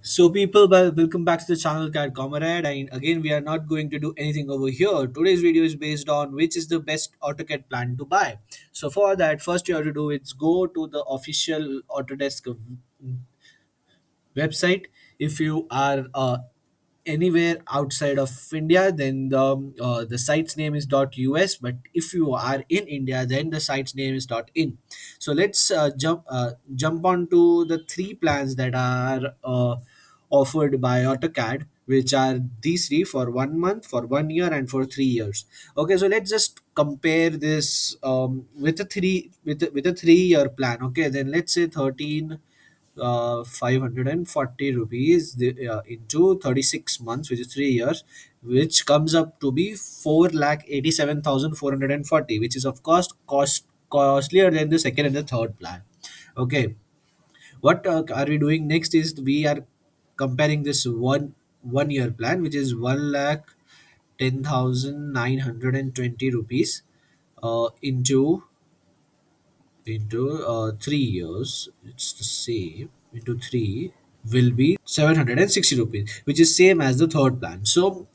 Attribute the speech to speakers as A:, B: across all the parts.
A: So, people, welcome back to the channel Cat Comrade. And again, we are not going to do anything over here. Today's video is based on which is the best AutoCAD plan to buy. So, for that, first you have to do is go to the official Autodesk website. If you are anywhere outside of India, then the site's name is .us. But if you are in India, then the site's name is .in. So let's jump on to the three plans that are offered by AutoCAD, which are these three for 1 month, for 1 year, and for 3 years. Okay, so let's just compare this with a 3 year plan. Okay, then let's say 540 rupees into 36 months, which is 3 years, which comes up to be 4,87,440, which is of course costlier than the second and the third plan. Okay, what are we doing next is we are comparing this 1 year plan, which is 1,10,920 rupees into 3 years. It's the same into three will be 760 rupees, which is same as the third plan. So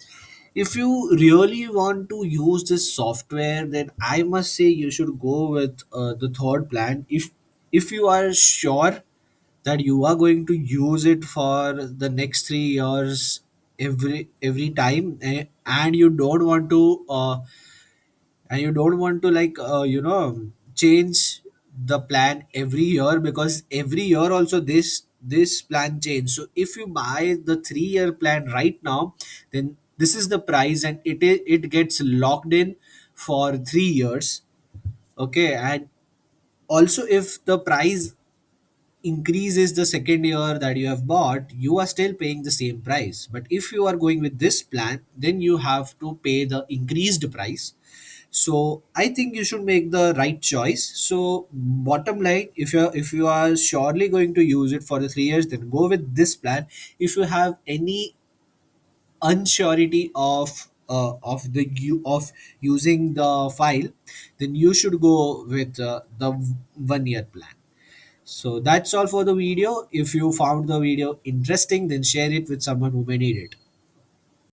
A: if you really want to use this software, then I must say you should go with the third plan. If you are sure that you are going to use it for the next 3 years every time, and you don't want to change the plan every year, because every year also this plan change. So if you buy the 3 year plan right now, then this is the price, and it gets locked in for 3 years. Okay, and also if the price increases the second year that you have bought, you are still paying the same price. But if you are going with this plan, then you have to pay the increased price. So I think you should make the right choice. So bottom line, if you are surely going to use it for the 3 years, then go with this plan. If you have any unsurety of using the file, then you should go with the 1 year plan. So that's all for the video. If you found the video interesting, then share it with someone who may need it.